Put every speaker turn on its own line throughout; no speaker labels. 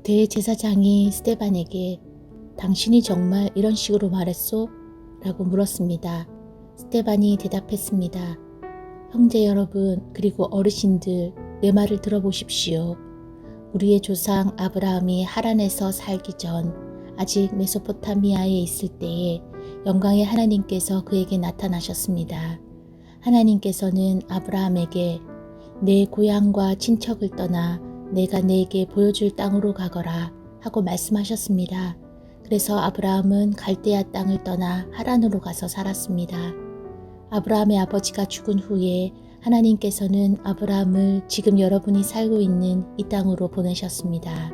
대제사장이 스데반에게 당신이 정말 이런 식으로 말했소? 라고 물었습니다. 스데반이 대답했습니다. 형제 여러분 그리고 어르신들 내 말을 들어보십시오. 우리의 조상 아브라함이 하란에서 살기 전 아직 메소포타미아에 있을 때에 영광의 하나님께서 그에게 나타나셨습니다. 하나님께서는 아브라함에게 내 고향과 친척을 떠나 내가 네게 보여줄 땅으로 가거라 하고 말씀하셨습니다. 그래서 아브라함은 갈대아 땅을 떠나 하란으로 가서 살았습니다. 아브라함의 아버지가 죽은 후에 하나님께서는 아브라함을 지금 여러분이 살고 있는 이 땅으로 보내셨습니다.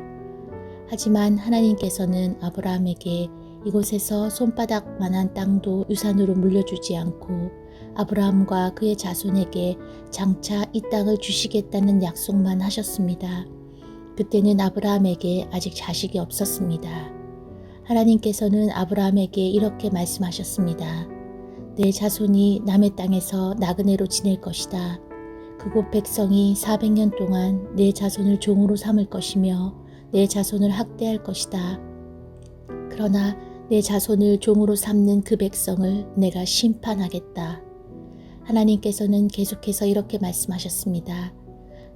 하지만 하나님께서는 아브라함에게 이곳에서 손바닥만한 땅도 유산으로 물려주지 않고 아브라함과 그의 자손에게 장차 이 땅을 주시겠다는 약속만 하셨습니다. 그때는 아브라함에게 아직 자식이 없었습니다. 하나님께서는 아브라함에게 이렇게 말씀하셨습니다. 내 자손이 남의 땅에서 나그네로 지낼 것이다. 그곳 백성이 400년 동안 내 자손을 종으로 삼을 것이며 내 자손을 학대할 것이다. 그러나 내 자손을 종으로 삼는 그 백성을 내가 심판하겠다. 하나님께서는 계속해서 이렇게 말씀하셨습니다.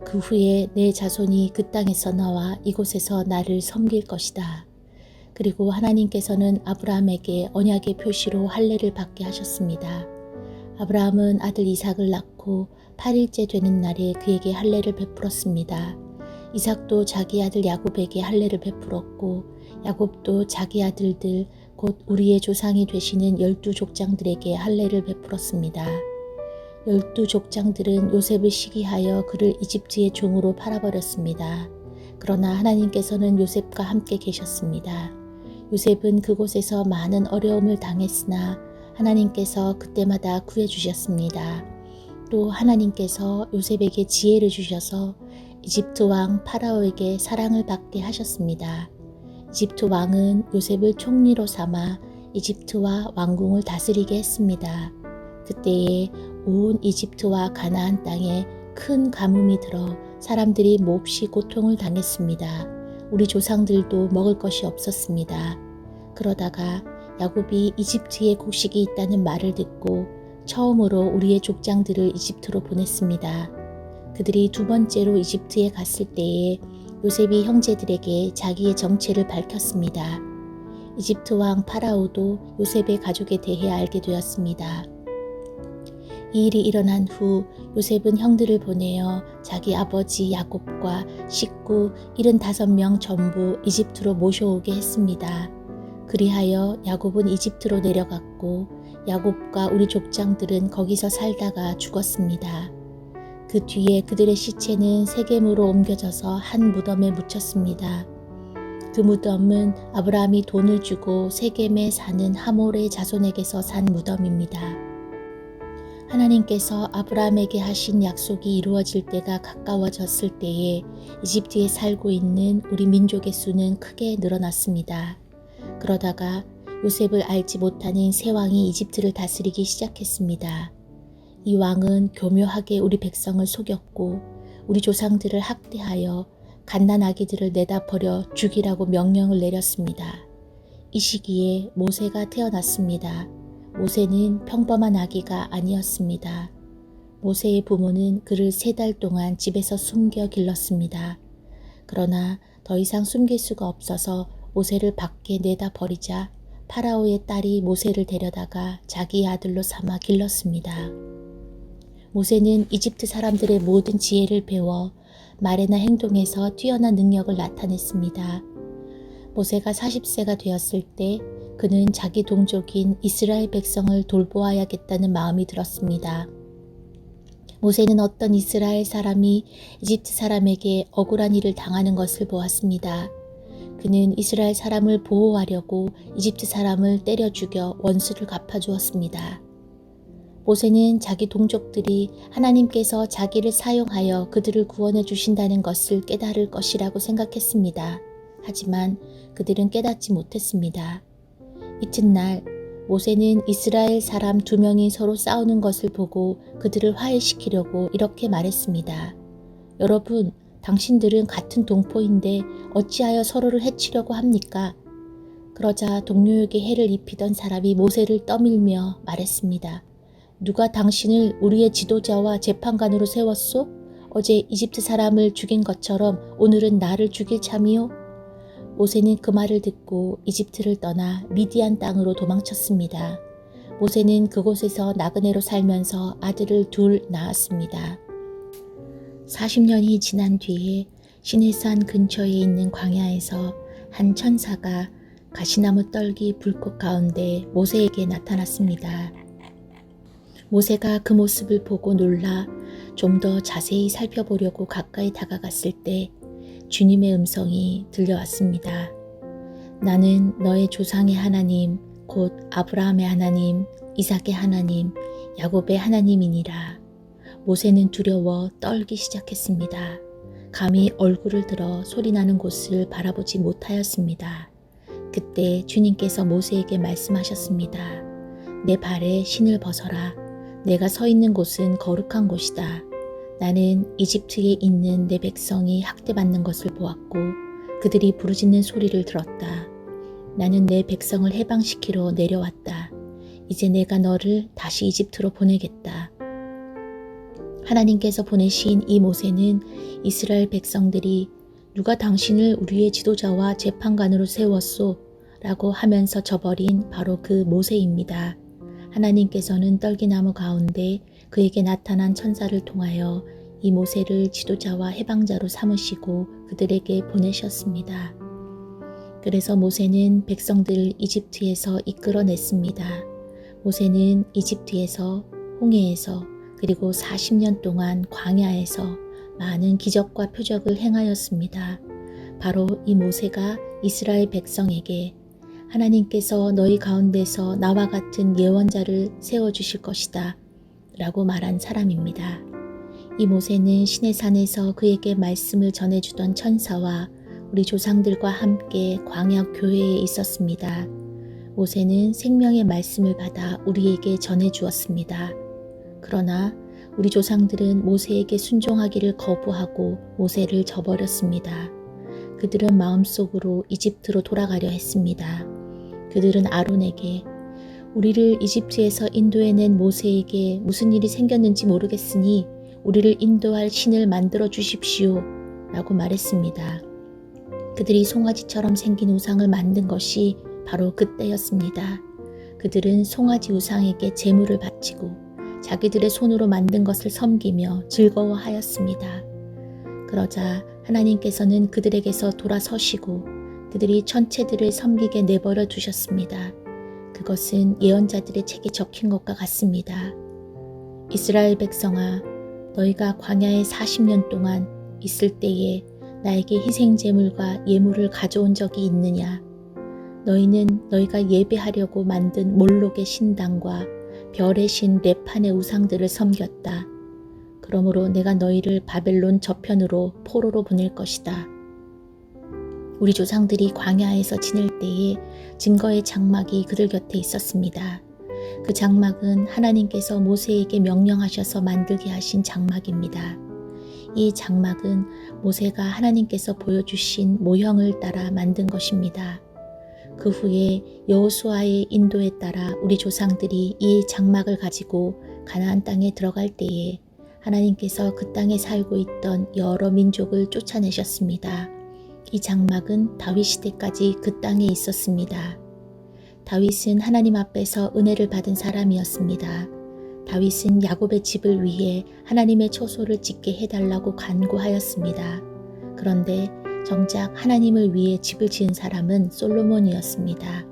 그 후에 내 자손이 그 땅에서 나와 이곳에서 나를 섬길 것이다. 그리고 하나님께서는 아브라함에게 언약의 표시로 할례를 받게 하셨습니다. 아브라함은 아들 이삭을 낳고 8일째 되는 날에 그에게 할례를 베풀었습니다. 이삭도 자기 아들 야곱에게 할례를 베풀었고 야곱도 자기 아들들 곧 우리의 조상이 되시는 12족장들에게 할례를 베풀었습니다. 12족장들은 요셉을 시기하여 그를 이집트의 종으로 팔아버렸습니다. 그러나 하나님께서는 요셉과 함께 계셨습니다. 요셉은 그곳에서 많은 어려움을 당했으나 하나님께서 그때마다 구해주셨습니다. 또 하나님께서 요셉에게 지혜를 주셔서 이집트 왕 파라오에게 사랑을 받게 하셨습니다. 이집트 왕은 요셉을 총리로 삼아 이집트와 왕궁을 다스리게 했습니다. 그때에 온 이집트와 가나안 땅에 큰 가뭄이 들어 사람들이 몹시 고통을 당했습니다. 우리 조상들도 먹을 것이 없었습니다. 그러다가 야곱이 이집트에 곡식이 있다는 말을 듣고 처음으로 우리의 족장들을 이집트로 보냈습니다. 그들이 두 번째로 이집트에 갔을 때에 요셉이 형제들에게 자기의 정체를 밝혔습니다. 이집트 왕 파라오도 요셉의 가족에 대해 알게 되었습니다. 이 일이 일어난 후 요셉은 형들을 보내어 자기 아버지 야곱과 식구 75명 전부 이집트로 모셔오게 했습니다. 그리하여 야곱은 이집트로 내려갔고 야곱과 우리 족장들은 거기서 살다가 죽었습니다. 그 뒤에 그들의 시체는 세겜으로 옮겨져서 한 무덤에 묻혔습니다. 그 무덤은 아브라함이 돈을 주고 세겜에 사는 하몰의 자손에게서 산 무덤입니다. 하나님께서 아브라함에게 하신 약속이 이루어질 때가 가까워졌을 때에 이집트에 살고 있는 우리 민족의 수는 크게 늘어났습니다. 그러다가 요셉을 알지 못하는 새 왕이 이집트를 다스리기 시작했습니다. 이 왕은 교묘하게 우리 백성을 속였고 우리 조상들을 학대하여 갓난 아기들을 내다 버려 죽이라고 명령을 내렸습니다. 이 시기에 모세가 태어났습니다. 모세는 평범한 아기가 아니었습니다. 모세의 부모는 그를 3달 동안 집에서 숨겨 길렀습니다. 그러나 더 이상 숨길 수가 없어서 모세를 밖에 내다 버리자 파라오의 딸이 모세를 데려다가 자기의 아들로 삼아 길렀습니다. 모세는 이집트 사람들의 모든 지혜를 배워 말이나 행동에서 뛰어난 능력을 나타냈습니다. 모세가 40세가 되었을 때 그는 자기 동족인 이스라엘 백성을 돌보아야겠다는 마음이 들었습니다. 모세는 어떤 이스라엘 사람이 이집트 사람에게 억울한 일을 당하는 것을 보았습니다. 그는 이스라엘 사람을 보호하려고 이집트 사람을 때려 죽여 원수를 갚아주었습니다. 모세는 자기 동족들이 하나님께서 자기를 사용하여 그들을 구원해 주신다는 것을 깨달을 것이라고 생각했습니다. 하지만 그들은 깨닫지 못했습니다. 이튿날 모세는 이스라엘 사람 2명이 서로 싸우는 것을 보고 그들을 화해시키려고 이렇게 말했습니다. 여러분, 당신들은 같은 동포인데 어찌하여 서로를 해치려고 합니까? 그러자 동료에게 해를 입히던 사람이 모세를 떠밀며 말했습니다. 누가 당신을 우리의 지도자와 재판관으로 세웠소? 어제 이집트 사람을 죽인 것처럼 오늘은 나를 죽일 참이요? 모세는 그 말을 듣고 이집트를 떠나 미디안 땅으로 도망쳤습니다. 모세는 그곳에서 나그네로 살면서 아들을 둘 낳았습니다. 40년이 지난 뒤에 시내산 근처에 있는 광야에서 한 천사가 가시나무 떨기 불꽃 가운데 모세에게 나타났습니다. 모세가 그 모습을 보고 놀라 좀 더 자세히 살펴보려고 가까이 다가갔을 때 주님의 음성이 들려왔습니다. 나는 너의 조상의 하나님, 곧 아브라함의 하나님, 이삭의 하나님, 야곱의 하나님이니라. 모세는 두려워 떨기 시작했습니다. 감히 얼굴을 들어 소리나는 곳을 바라보지 못하였습니다. 그때 주님께서 모세에게 말씀하셨습니다. 내 발에 신을 벗어라. 내가 서 있는 곳은 거룩한 곳이다. 나는 이집트에 있는 내 백성이 학대받는 것을 보았고 그들이 부르짖는 소리를 들었다. 나는 내 백성을 해방시키러 내려왔다. 이제 내가 너를 다시 이집트로 보내겠다. 하나님께서 보내신 이 모세는 이스라엘 백성들이 누가 당신을 우리의 지도자와 재판관으로 세웠소? 라고 하면서 저버린 바로 그 모세입니다. 하나님께서는 떨기나무 가운데 그에게 나타난 천사를 통하여 이 모세를 지도자와 해방자로 삼으시고 그들에게 보내셨습니다. 그래서 모세는 백성들을 이집트에서 이끌어냈습니다. 모세는 이집트에서, 홍해에서, 그리고 40년 동안 광야에서 많은 기적과 표적을 행하였습니다. 바로 이 모세가 이스라엘 백성에게 하나님께서 너희 가운데서 나와 같은 예언자를 세워주실 것이다 라고 말한 사람입니다. 이 모세는 시내산에서 그에게 말씀을 전해주던 천사와 우리 조상들과 함께 광야 교회에 있었습니다. 모세는 생명의 말씀을 받아 우리에게 전해주었습니다. 그러나 우리 조상들은 모세에게 순종하기를 거부하고 모세를 저버렸습니다. 그들은 마음속으로 이집트로 돌아가려 했습니다. 그들은 아론에게 우리를 이집트에서 인도해낸 모세에게 무슨 일이 생겼는지 모르겠으니 우리를 인도할 신을 만들어 주십시오 라고 말했습니다. 그들이 송아지처럼 생긴 우상을 만든 것이 바로 그때였습니다. 그들은 송아지 우상에게 제물을 바치고 자기들의 손으로 만든 것을 섬기며 즐거워하였습니다. 그러자 하나님께서는 그들에게서 돌아서시고 그들이 천체들을 섬기게 내버려 두셨습니다. 그것은 예언자들의 책에 적힌 것과 같습니다. 이스라엘 백성아, 너희가 광야에 40년 동안 있을 때에 나에게 희생제물과 예물을 가져온 적이 있느냐? 너희는 너희가 예배하려고 만든 몰록의 신당과 별의 신 레판의 우상들을 섬겼다. 그러므로 내가 너희를 바벨론 저편으로 포로로 보낼 것이다. 우리 조상들이 광야에서 지낼 때에 증거의 장막이 그들 곁에 있었습니다. 그 장막은 하나님께서 모세에게 명령하셔서 만들게 하신 장막입니다. 이 장막은 모세가 하나님께서 보여주신 모형을 따라 만든 것입니다. 그 후에 여호수아의 인도에 따라 우리 조상들이 이 장막을 가지고 가나안 땅에 들어갈 때에 하나님께서 그 땅에 살고 있던 여러 민족을 쫓아내셨습니다. 이 장막은 다윗 시대까지 그 땅에 있었습니다. 다윗은 하나님 앞에서 은혜를 받은 사람이었습니다. 다윗은 야곱의 집을 위해 하나님의 처소를 짓게 해달라고 간구하였습니다. 그런데 정작 하나님을 위해 집을 지은 사람은 솔로몬이었습니다.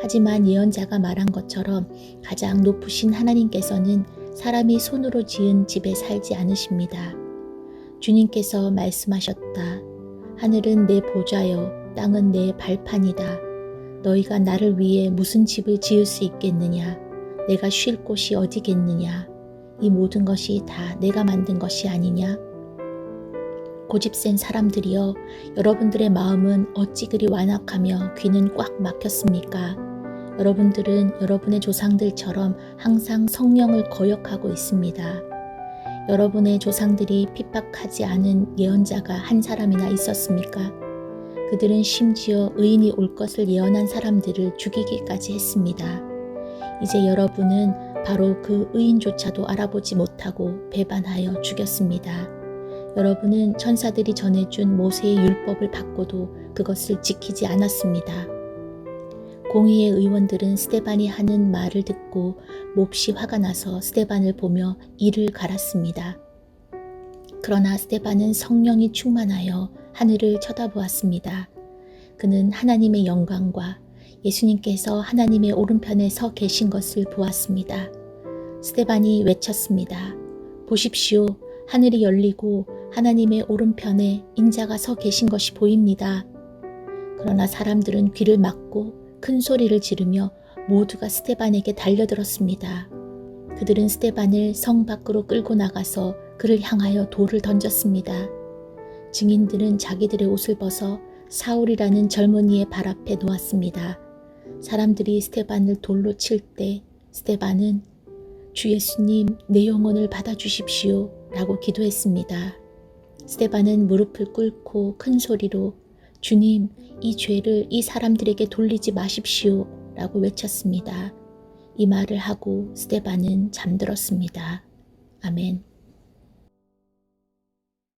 하지만 예언자가 말한 것처럼 가장 높으신 하나님께서는 사람이 손으로 지은 집에 살지 않으십니다. 주님께서 말씀하셨다. 하늘은 내 보좌요, 땅은 내 발판이다. 너희가 나를 위해 무슨 집을 지을 수 있겠느냐? 내가 쉴 곳이 어디겠느냐? 이 모든 것이 다 내가 만든 것이 아니냐? 고집센 사람들이여, 여러분들의 마음은 어찌 그리 완악하며 귀는 꽉 막혔습니까? 여러분들은 여러분의 조상들처럼 항상 성령을 거역하고 있습니다. 여러분의 조상들이 핍박하지 않은 예언자가 한 사람이나 있었습니까? 그들은 심지어 의인이 올 것을 예언한 사람들을 죽이기까지 했습니다. 이제 여러분은 바로 그 의인조차도 알아보지 못하고 배반하여 죽였습니다. 여러분은 천사들이 전해준 모세의 율법을 받고도 그것을 지키지 않았습니다. 공의의 의원들은 스데반이 하는 말을 듣고 몹시 화가 나서 스데반을 보며 이를 갈았습니다. 그러나 스데반은 성령이 충만하여 하늘을 쳐다보았습니다. 그는 하나님의 영광과 예수님께서 하나님의 오른편에 서 계신 것을 보았습니다. 스데반이 외쳤습니다. 보십시오. 하늘이 열리고 하나님의 오른편에 인자가 서 계신 것이 보입니다. 그러나 사람들은 귀를 막고 큰 소리를 지르며 모두가 스데반에게 달려들었습니다. 그들은 스데반을 성 밖으로 끌고 나가서 그를 향하여 돌을 던졌습니다. 증인들은 자기들의 옷을 벗어 사울이라는 젊은이의 발 앞에 놓았습니다. 사람들이 스데반을 돌로 칠 때 스데반은 주 예수님, 내 영혼을 받아주십시오 라고 기도했습니다. 스데반은 무릎을 꿇고 큰 소리로 주님, 이 죄를 이 사람들에게 돌리지 마십시오 라고 외쳤습니다. 이 말을 하고 스데반은 잠들었습니다. 아멘.